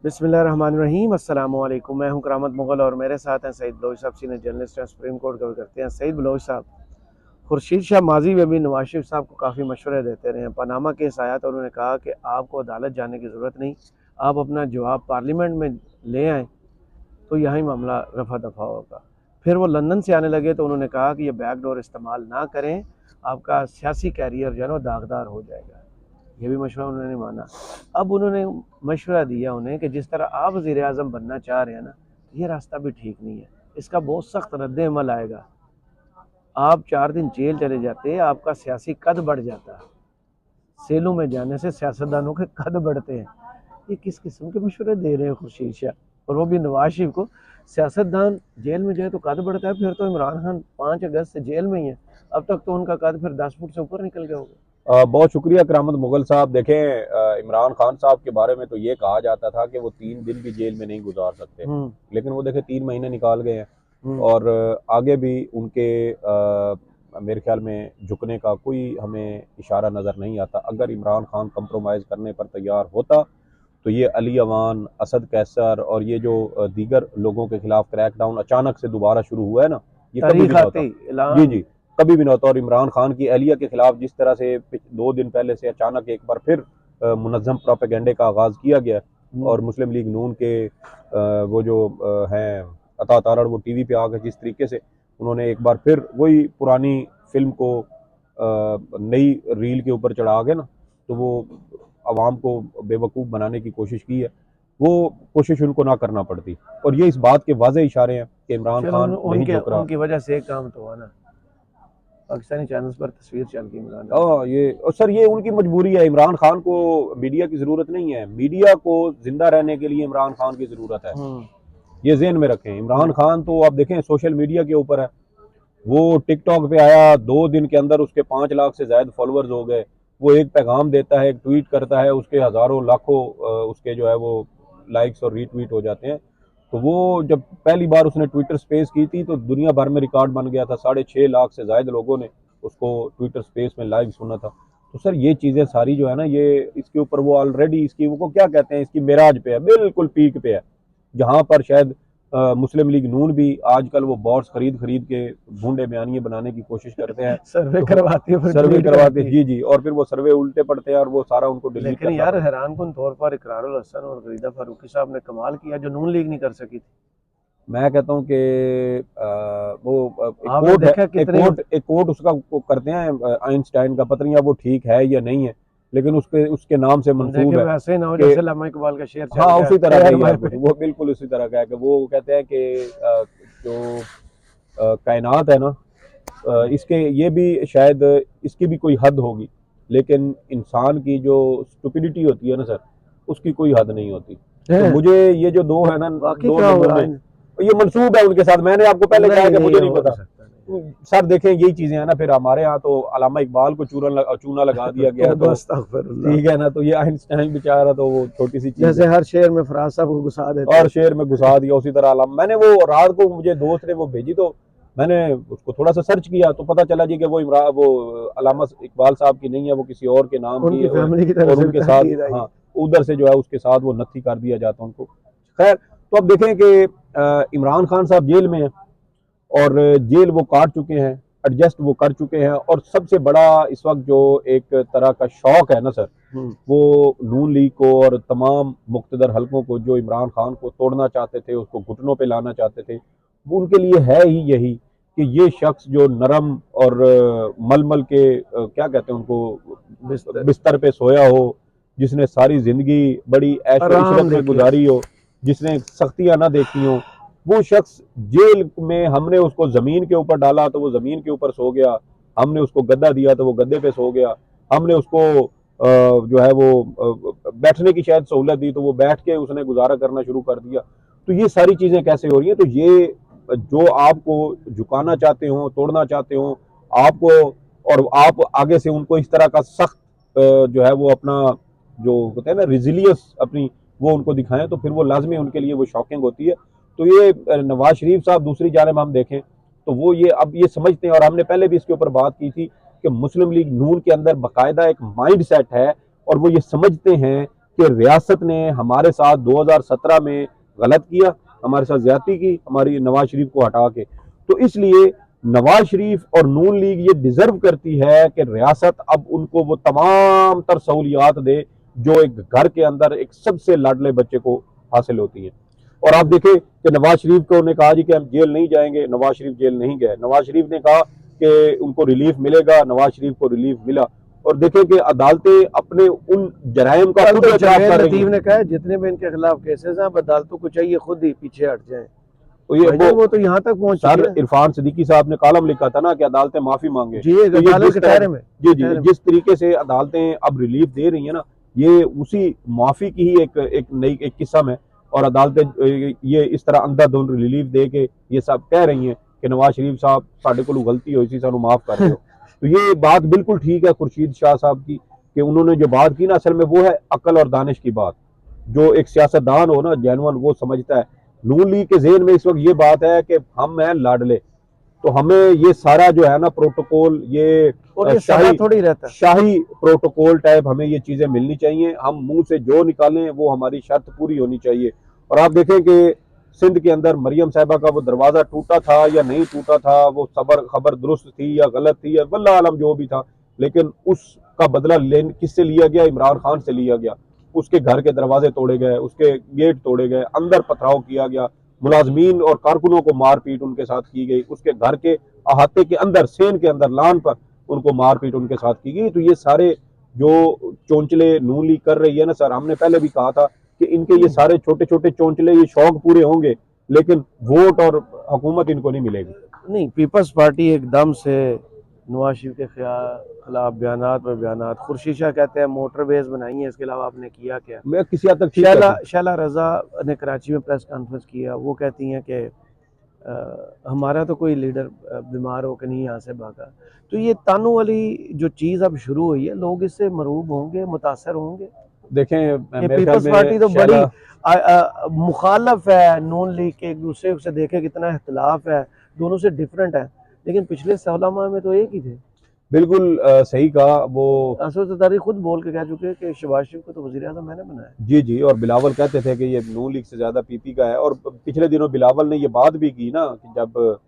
बिस्मिल्लाहिर्रहमानिर्रहीम अस्सलाम वालेकुम। मैं हूं करामत मुगल और मेरे साथ हैं सईद बलोच साहब, सीनियर जर्नलिस्ट हैं, सुप्रीम कोर्ट कवर करते हैं। सईद बलोच साहब, खुर्शीद शाह माजी में भी नवाज शरीफ साहब को काफ़ी मशवरे देते रहे हैं। पनामा केस आया तो उन्होंने कहा कि आपको अदालत जाने की ज़रूरत नहीं, आप अपना जवाब पार्लियामेंट में ले आएँ तो यहाँ ही मामला रफा दफा होगा। फिर वो लंदन से आने लगे तो उन्होंने कहा कि ये बैकडोर इस्तेमाल ना करें, आपका सियासी कैरियर जो है ना दागदार हो जाएगा। ये भी मशवरा उन्होंने माना। अब उन्होंने मशवरा दिया उन्हें कि जिस तरह आप वज़ीर आज़म बनना चाह रहे हैं ना, ये रास्ता भी ठीक नहीं है, इसका बहुत सख्त रद्द-ए-अमल आएगा। आप 4 दिन जेल चले जाते, आपका सियासी कद बढ़ जाता। सेलों में जाने से सियासतदानों के कद बढ़ते हैं। ये किस किस्म के मशवरे दे रहे हैं खुर्शीद शाह, और वो भी नवाज शरीफ को। सियासतदान जेल में जाए तो कद बढ़ता है, फिर तो इमरान खान 5 अगस्त से जेल में ही है, अब तक तो उनका कद फिर 10 फुट से ऊपर निकल गया होगा। बहुत शुक्रिया करामत मुगल साहब। देखें, इमरान खान साहब के बारे में तो ये कहा जाता था कि वो 3 दिन भी जेल में नहीं गुजार सकते, लेकिन वो देखें 3 महीने निकाल गए हैं और आगे भी उनके मेरे ख्याल में झुकने का कोई हमें इशारा नज़र नहीं आता। अगर इमरान खान कंप्रोमाइज़ करने पर तैयार होता तो ये अली अवान, असद कैसर और ये जो दीगर लोगों के खिलाफ क्रैकडाउन अचानक से दोबारा शुरू हुआ है ना, ये कभी भी ना होता। जी जी, कभी भी ना होता। और इमरान खान की अहलिया के खिलाफ जिस तरह से 2 दिन पहले से अचानक एक बार फिर मुनज़्ज़म प्रोपेगेंडे का आगाज़ किया गया और मुस्लिम लीग नून के वो जो हैं अता तारड़, वो टीवी पे आकर जिस तरीके से उन्होंने एक बार फिर वही पुरानी फिल्म को नई रील के ऊपर चढ़ा के ना, तो वो आवाम को बेवकूफ़ बनाने की कोशिश की है, वो कोशिश उनको ना करना पड़ती। और ये इस बात के वाज़े इशारे हैं कि इमरान खान नहीं झुक रहा। उनकी वजह से एक काम तो हुआ ना, पाकिस्तानी चैनल्स पर तस्वीर चल गई इमरान। ये और सर ये उनकी मजबूरी है। इमरान खान को मीडिया की ज़रूरत नहीं है, मीडिया को जिंदा रहने के लिए इमरान खान की ज़रूरत है। ये ज़हन में रखें। इमरान खान तो आप देखें सोशल मीडिया के ऊपर है, वो टिकटॉक पे आया, 2 दिन के अंदर उसके 5 लाख से ज़्यादा फॉलोअर्स हो गए। वो एक पैगाम देता है, एक ट्वीट करता है, उसके हज़ारों लाखों उसके जो है वो लाइक्स और रीट्वीट हो जाते हैं। तो वो जब पहली बार उसने ट्विटर स्पेस की थी तो दुनिया भर में रिकॉर्ड बन गया था, 6.5 लाख से ज़्यादा लोगों ने उसको ट्विटर स्पेस में लाइव सुना था। तो सर ये चीज़ें सारी जो है ना, ये इसके ऊपर वो ऑलरेडी इसकी वो क्या कहते हैं, इसकी मेराज पे है, बिल्कुल पीक पे है, जहाँ पर शायद मुस्लिम लीग नून भी आजकल वो बॉट्स खरीद खरीद के भूंडे बयानिए बनाने की कोशिश करते हैं। सर्वे तो करवाते जी जी, और फिर वो सर्वे उल्टे पड़ते हैं और वो सारा उनको डिलीट लेकिन करना यार पड़ता है। हैरानकुन तौर पर इकरारुल हसन और गरीदा फारूकी साहब ने कमाल किया, जो नून लीग नहीं कर सकी थी। मैं कहता हूँ कि वो एक आपने कोट है, देखा कितने एक कोट उसका वो करते हैं आइंस्टाइन का, पता नहीं अब वो ठीक है या नहीं है, लेकिन उसके उसके नाम से मंसूब देखे है वैसे ही ना हो कि जैसे लामा इकबाल का शेर चल हाँ गया उसी तरह का यार ही है भाई कुछ, पे। वो बिल्कुल उसी तरह का है कि वो कहते हैं कि जो कायनात है ना, इसके ये भी शायद इसकी भी कोई हद होगी, लेकिन इंसान की जो स्टुपिडिटी होती है ना सर, उसकी कोई हद नहीं होती। तो मुझे ये जो दो है ना, वाकई दो क्या लोगों हुआ में ये मंसूब है उनके साथ। मैंने आपको पहले कहा कि मुझे नहीं हो पता। सकता सर देखें यही चीजें हैं ना, फिर हमारे यहाँ तो अलामा इकबाल को चूना लगा दिया गया है, तो ठीक है ना, तो ये आइंस्टाइन बेचारा तो वो छोटी सी चीज जैसे है, हर शेर में फराज साहब को घुसा देते और शेर में घुसा दिया उसी तरह अलामा। मैंने वो रात को मुझे दोस्त ने वो भेजी, तो मैंने उसको थोड़ा सा सर्च किया तो पता चला जी कि वो अलामा इकबाल साहब की नहीं है, वो किसी और के नाम की उनकी है, फैमिली की तरफ और से उनके साथ तहरीर आई। हाँ उधर से जो है उसके साथ वो नत्थी कर दिया जाता उनको। खैर, तो अब देखें कि इमरान खान साहब जेल में हैं और जेल वो काट चुके हैं, एडजस्ट वो कर चुके हैं, और सबसे बड़ा इस वक्त जो एक तरह का शौक है ना सर, वो नून लीग को और तमाम मुख्तदर हलकों को जो इमरान खान को तोड़ना चाहते थे, उसको घुटनों पे लाना चाहते थे, वो उनके लिए है ही यही कि ये शख्स जो नरम और मलमल के क्या कहते हैं उनको, बिस्तर पे सोया हो, जिसने सारी जिंदगी बड़ी ऐशो इशरत में गुजारी हो, जिसने सख्तियां ना देखी हो, वो शख्स जेल में, हमने उसको जमीन के ऊपर डाला तो वो जमीन के ऊपर सो गया, हमने उसको गद्दा दिया तो वो गद्दे पे सो गया, हमने उसको जो है वो बैठने की शायद सहूलत दी तो वो बैठ के उसने गुजारा करना शुरू कर दिया। तो ये सारी चीजें कैसे हो रही हैं? तो ये जो आपको झुकाना चाहते हो, तोड़ना चाहते हो आपको, और आप आगे से उनको इस तरह का सख्त जो है वो अपना जो होता है ना रिजिलियंस अपनी, वो उनको दिखाएं, तो फिर वो लाजमी उनके लिए वो शॉकिंग होती है। तो ये नवाज शरीफ साहब दूसरी जानिब हम देखें तो वो ये अब ये समझते हैं, और हमने पहले भी इसके ऊपर बात की थी कि मुस्लिम लीग नून के अंदर बाकायदा एक माइंड सेट है, और वो ये समझते हैं कि रियासत ने हमारे साथ 2017 में गलत किया, हमारे साथ ज्यादती की, हमारी नवाज शरीफ को हटा के। तो इसलिए नवाज शरीफ और नून लीग ये डिजर्व करती है कि रियासत अब उनको वो तमाम तर सहूलियात दे जो एक घर के अंदर एक सबसे लाडले बच्चे को हासिल होती है। और आप देखें कि नवाज शरीफ को ने कहा जी कि हम जेल नहीं जाएंगे, नवाज शरीफ जेल नहीं गए। नवाज शरीफ ने कहा कि उनको रिलीफ मिलेगा, नवाज शरीफ को रिलीफ मिला। और देखें कि अदालतें अपने उन जराइम का कल खुद तो एतराफ जवेद कर रही लतीफ हैं। ने कहा है, जितने भी इनके खिलाफ केसेस हैं, अब अदालतों को चाहिए खुद ही पीछे हट जाएं। तो ये भाईजान वो तो यहाँ तक पहुंच चुकी सर है इरफान सिद्दीकी साहब ने कॉलम लिखा था ना कि अदालतें माफी मांगे। जी, एक तो ये अदालत जिस के तरह ठहरे में जी जी ठहरे में। जिस तरीके से अदालतें अब रिलीफ दे रही है ना, ये उसी माफी की ही एक नई एक किस्म है। और अदालतें ये इस तरह अंधाधुंध रिलीफ दे के ये सब कह रही हैं कि नवाज शरीफ साहब साढ़े को गलती हुई सी, सानू माफ कर दो। तो ये बात बिल्कुल ठीक है खुर्शीद शाह साहब की कि उन्होंने जो बात की ना, असल में वो है अकल और दानिश की बात। जो एक सियासतदान हो ना जेन्युइन, वो समझता है। नून लीग के जेहन में इस वक्त ये बात है कि हम हैं लाडले, तो हमें ये सारा जो है ना प्रोटोकॉल, ये और ये सदा थोड़ी रहता है। शाही प्रोटोकॉल टाइप हमें ये चीजें मिलनी चाहिए। हम मुंह से जो निकालें वो हमारी शर्त पूरी होनी चाहिए। और आप देखें कि सिंध के अंदर मरियम साहिबा का वो दरवाजा टूटा था या नहीं टूटा था, वो खबर दुरुस्त थी या गलत थी, या वल्लाह आलम जो भी था, लेकिन उसका बदला किससे लिया गया? इमरान खान से लिया गया। उसके घर के दरवाजे तोड़े गए, उसके गेट तोड़े गए, अंदर पथराव किया गया, मुलाजमीन और कारकुनों को मारपीट उनके साथ की गई, उसके घर के अहाते के अंदर, सेन के अंदर, लान पर उनको मारपीट उनके साथ की गई। तो ये सारे जो चोंचले नून लीग कर रही है ना सर, हमने पहले भी कहा था कि इनके ये सारे छोटे छोटे चोंचले, ये शौक पूरे होंगे लेकिन वोट और हुकूमत इनको नहीं मिलेगी। नहीं, पीपल्स पार्टी एकदम से नवाज शरीफ के खिलाफ बयानात पर बयानात। खुर्शीद शाह कहते हैं मोटरवेज बनाई है, इसके अलावा आपने किया क्या? मैं किसी हद तक ठीक कहती शैला रजा ने कराची में प्रेस कॉन्फ्रेंस किया, वो कहती हैं कि हमारा तो कोई लीडर बीमार होकर नहीं यहाँ से भागा। तो ये तानू वाली जो चीज़ अब शुरू हुई है, लोग इससे मरूब होंगे, मुतासर होंगे। देखें ये मेरे ख्याल पीपल्स पार्टी तो में बड़ी मुखालफ है नून लीग के, एक दूसरे से देखे कितना इख्तलाफ है, दोनों से डिफरेंट है, लेकिन पिछले 16 माह में तो एक ही थे। बिल्कुल सही कहा। वो असद जरदारी खुद बोल के कह चुके हैं कि शहबाज शरीफ को तो वज़ीर आज़म मैंने बनाया। जी जी, और बिलावल कहते थे कि ये नून लीग से ज्यादा पीपी का है। और पिछले दिनों बिलावल ने ये बात भी की ना कि जब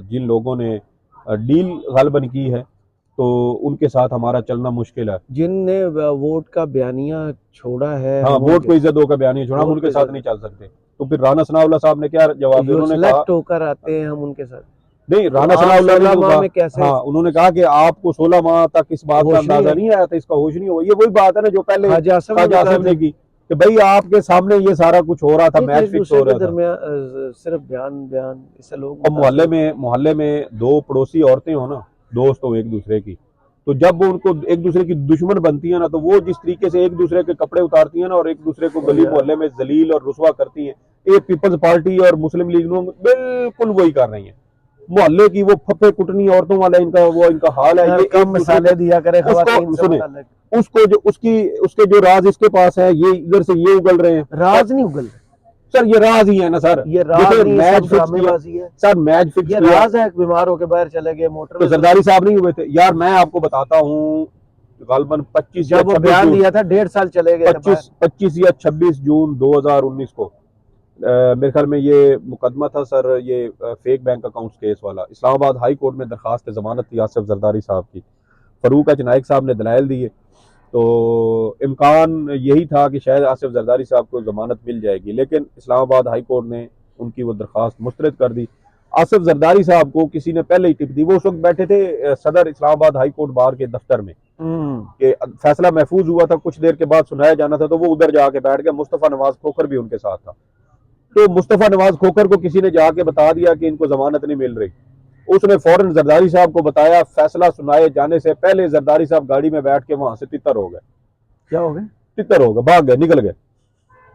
जिन लोगों ने डील गालबन की है तो उनके साथ हमारा चलना मुश्किल है। जिनने वोट का बयानिया छोड़ा है, हाँ, वोट को इज्जत होकर बयान छोड़ा, हम उनके साथ नहीं चल सकते। तो फिर राना सनाउल्लाह साहब ने क्या जवाब दिया? उन्होंने कहा सिलेक्ट होकर आते हैं हम उनके साथ। नहीं, राना तो सनाउल्लाह ने 16 माह कहा, में कैसे हाँ, उन्होंने कहा कि आपको 16 माह तक इस बात का अंदाजा नहीं आया था, इसका होश नहीं हुआ। ये वही बात है ना जो पहले ख्वाजा आसिफ ने की कि भाई आपके सामने ये सारा कुछ हो रहा था, मैच फिक्स हो रहा था। सिर्फ बयान इससे लोग और मोहल्ले में दो पड़ोसी औरतें हो ना, दोस्त हो एक दूसरे की, तो जब वो उनको एक दूसरे की दुश्मन बनती है ना, तो वो जिस तरीके से एक दूसरे के कपड़े उतारती है ना और एक दूसरे को गली मोहल्ले में जलील और रुसवा करती है, ये पीपल्स पार्टी और मुस्लिम लीग लोग बिल्कुल वही कर रही है। मोहल्ले की वो फफे कुटनी औरतों वाला इनका हाल है। ये कम मसाले दिया करे खवातीन से सुने, मुताल्लिक। उसको जो उसके जो राज इसके पास है, ये इधर से ये उगल रहे हैं। राज नहीं उगल सर, ये राज ही है ना सर, ये राज नहीं, मैच सब फिक्स ड्रामेबाजी है सर, मैच फिक्स ये राज है। बीमार होकर बाहर चले गए मोटर तो जरदारी साहब नहीं हुए थे यार। मैं आपको बताता हूँ, गालबन 25 जब वो बयान दिया था 1.5 साल चले गए 25 या 26 जून 2019 को मेरे ख्याल में ये मुकदमा था सर, ये फेक बैंक अकाउंट्स केस वाला। इस्लामाबाद हाई कोर्ट में दरखास्त जमानत थी आसिफ जरदारी साहब की। फरूक एच नाइक साहब ने दलाइल दिए, तो इम्कान यही था कि शायद आसिफ जरदारी साहब को जमानत मिल जाएगी, लेकिन इस्लामाबाद हाई कोर्ट ने उनकी वो दरखास्त मुस्तरद कर दी। आसिफ जरदारी साहब को किसी ने पहले ही टिप दी। वो उस वक्त बैठे थे सदर इस्लामाबाद हाई कोर्ट बार के दफ्तर में, कि फैसला महफूज हुआ था, कुछ देर के बाद सुनाया जाना था, तो वो उधर जाके बैठ गया। मुस्तफ़ा नवाज खोखर भी उनके साथ था। तो मुस्तफ़ा नवाज खोखर को किसी ने जाके बता दिया कि इनको जमानत नहीं मिल रही। उसने फौरन जरदारी साहब को बताया। फैसला सुनाए जाने से पहले जरदारी साहब गाड़ी में बैठ के वहां से तितर हो गए। क्या हो गए? तितर हो गए, भाग गए, निकल गए।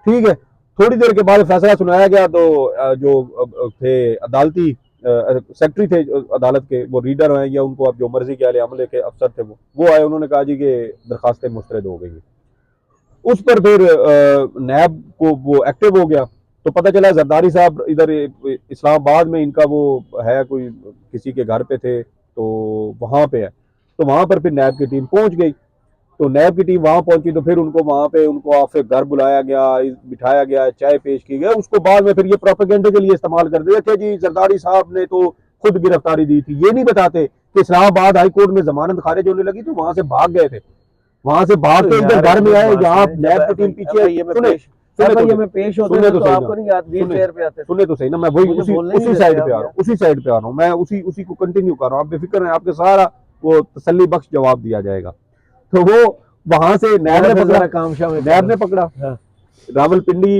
ठीक है, थोड़ी देर के बाद फैसला सुनाया गया तो जो थे अदालती सेक्रेटरी थे अदालत के, वो रीडर हैं या उनको आप जो मर्जी के अमले के अफसर थे, वो आए, उन्होंने कहा जी कि दरखास्तें मुस्तरद हो गई। उस पर फिर नैब को वो एक्टिव हो गया। तो पता चला जरदारी साहब इधर इस्लामाबाद में इनका वो है, कोई किसी के घर पे थे, तो वहां पे है। तो वहां पर फिर नैब की टीम पहुंच गई। तो नैब की टीम वहां पहुंची, तो फिर उनको वहां पे उनको फिर घर बुलाया गया, बिठाया गया, चाय पेश की गई, उसको बाद में फिर ये प्रोपेगेंडे के लिए इस्तेमाल कर दिया थे जी जरदारी साहब ने तो खुद गिरफ्तारी दी थी। ये नहीं बताते कि इस्लामाबाद हाई कोर्ट में जमानत खारिज होने लगी तो वहां से भाग गए थे, वहां से भाग तो के इधर यार घर एक में आए, बात यहाँ सुने, नैब की जब टीम पीछे FIA में सुने पेश सुने FIA तो में पेश होते सुने थे तो तो सही आपको ना, नहीं याद, व्हील सुने चेयर पे आते थे। सुने तो सही ना, मैं वही मुझे उसी बोलने ही उसी नहीं साइड देते पे आ आप रहा हूँ, यार। उसी साइड पे आ रहा हूँ मैं, उसी को कंटिन्यू कर रहा हूँ। आप बेफिक्र हैं, आपके सारा वो तसल्ली बख्श जवाब दिया जाएगा। तो वो वहां से नैब ने पकड़ा, काम शाम नैब ने पकड़ा, हाँ। रावलपिंडी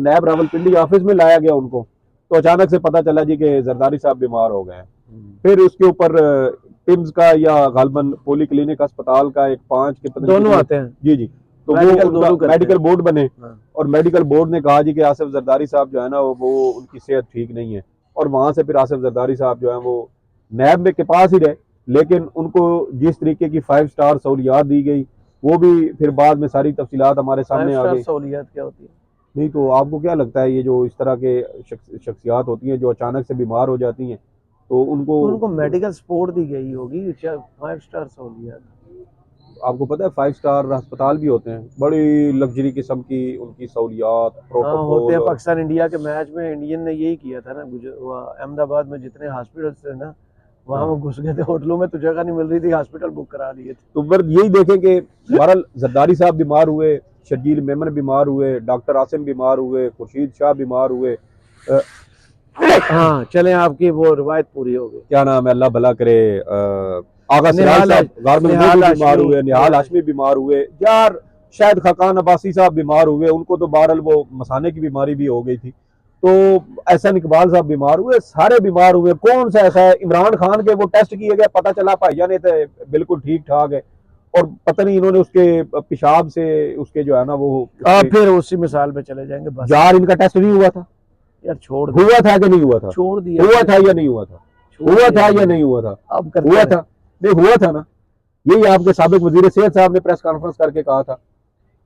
नैब रावलपिंडी ऑफिस में लाया गया उनको, तो अचानक से पता चला जी कि जरदारी साहब बीमार हो गए हैं। फिर उसके ऊपर टिम्स का या गालबन पोली क्लिनिक अस्पताल का एक 5 के पता नहीं दोनों कितने- आते हैं, जी जी, तो वो मेडिकल उनका दोनों करते मेडिकल हैं। बोर्ड बने, हाँ। और मेडिकल बोर्ड ने कहा जी कि आसिफ जरदारी साहब जो है ना वो उनकी सेहत ठीक नहीं है, और वहां से फिर आसिफ जरदारी साहब जो है वो नैब में के पास ही रहे, लेकिन उनको जिस तरीके की 5 स्टार सहूलियात दी गई वो भी फिर बाद में सारी तफसीलात हमारे 5 सामने आ स्टार गई। सहूलियत क्या होती है? नहीं तो आपको क्या लगता है ये जो इस तरह के शख्सियात होती हैं जो अचानक से बीमार हो जाती हैं तो उनको, तो उनको मेडिकल सपोर्ट दी गई होगी, 5 स्टार सहूलियत। आपको पता है 5 स्टार अस्पताल भी होते हैं, बड़ी लग्जरी किस्म की उनकी सहूलियात, हाँ होते प्रोटोकॉल। हैं, और पाकिस्तान इंडिया के मैच में इंडियन ने यही किया था ना, अहमदाबाद में जितने हॉस्पिटल्स थे ना, वहां वो हाँ, घुस गए थे होटलों में, तो जगह नहीं मिल रही थी, हॉस्पिटल बुक करा लिए थे। तो फिर यही देखें कि बहरहाल जरदारी साहब बीमार हुए, शर्जील मेमन बीमार हुए, डॉक्टर आसिम बीमार हुए, खुर्शीद शाह बीमार हुए, हाँ चलें, आपकी वो रिवायत पूरी हो गई। क्या नाम है अल्लाह भला करे, आगा सिराज निहाल साहब गारमल वो निहाल भी बीमार हाशमी, हुए, निहाल हाशमी बीमार हुए यार, शायद खाकान अब्बासी साहब बीमार हुए, उनको तो बहरहाल वो मसाने की बीमारी भी हो गई थी, तो एहसन इकबाल साहब बीमार हुए, सारे बीमार हुए। कौन सा ऐसा है, इमरान खान के वो टेस्ट किए गए, पता चला भाईजान ने तो बिल्कुल ठीक ठाक है, और पता नहीं इन्होंने उसके पेशाब से उसके जो है ना वो आप फिर उसी मिसाल पे चले जाएंगे बस। जार इनका टेस्ट नहीं हुआ था, यार छोड़ हुआ था कि नहीं हुआ था, छोड़ दिया, हुआ था या नहीं हुआ था, हुआ था या नहीं हुआ था, अब करते हुआ हैं। था, नहीं हुआ था ना, यही आपके साबिक वजीर सेहत साहब ने प्रेस कॉन्फ्रेंस करके कहा था।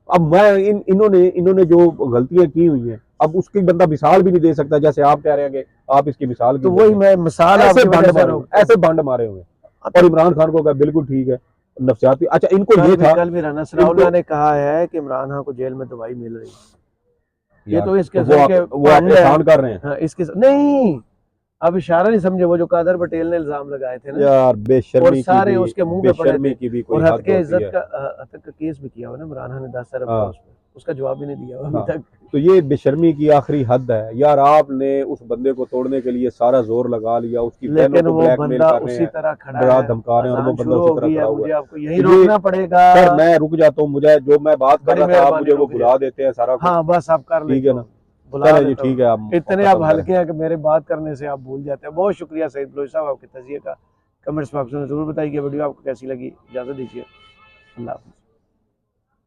अब मैं इन्होंने जो गलतियां की हुई हैं, अब उसकी बंदा मिसाल भी नहीं दे सकता, जैसे आप कह रहे हैं कि आप इसकी मिसाल तो की वही मैं मिसाल ऐसे आपकी बंड वजह से मारे रोक, ऐसे बंड मारे हुए, और इमरान खान को कहा बिल्कुल ठीक है नफ्सियाती। अच्छा इनको ये था, कल भी राना सनाउल्लाह ने कहा है कि इमरान खान को जेल में दवाई मिल रही है। ये तो इस किस्म के वो आप एहसान कर रहे हैं हाँ, इसके नहीं, अब इशारा नहीं समझे, वो जो कादर पटेल ने इल्जाम लगाए थे ना, यार, और बेशर्मी सारे की उसके मुंह पे पड़े बेशर्मी थे, की भी कोई और हद हद के होती इज्जत है। का केस भी किया हुआ ना इमरान खान ने 10 अरब का, हाँ, उसमें उसका जवाब भी नहीं दिया हुआ अभी हाँ, तक। तो ये बेशर्मी की आखिरी हद है यार, आपने उस बंदे को तोड़ने के लिए सारा जोर लगा लिया, उसकी बहनों लेकिन को वो ब्लैकमेल बंदा कर रहे उसी हैं, तरह खड़ा डरा है, धमका रहे हैं, और वो अजान बंदा शुरू उसी हो तरह गई खड़ा है, हुआ मुझे है। आपको यही तो ये रोकना पड़ेगा। सर मैं रुक जाता हूँ, मुझे जो मैं बात कर बड़ी रहा था आप मेहरबानी, मुझे वो रुक बुला जाओ। देते हैं सारा कुछ, हाँ बस आप कर ठीक लेते है हो, ना, बुला चले जी देता ठीक हूँ। है, आप इतने आप खत्म करें। हल्के हैं कि मेरे बात करने से आप भूल जाते हैं। बहुत शुक्रिया सईद बलोच साहब, आपके तजिए का। कमेंट्स बॉक्स में जरूर बताइए वीडियो आपको कैसी लगी। इजाजत दीजिए, अल्लाह हाफिज़।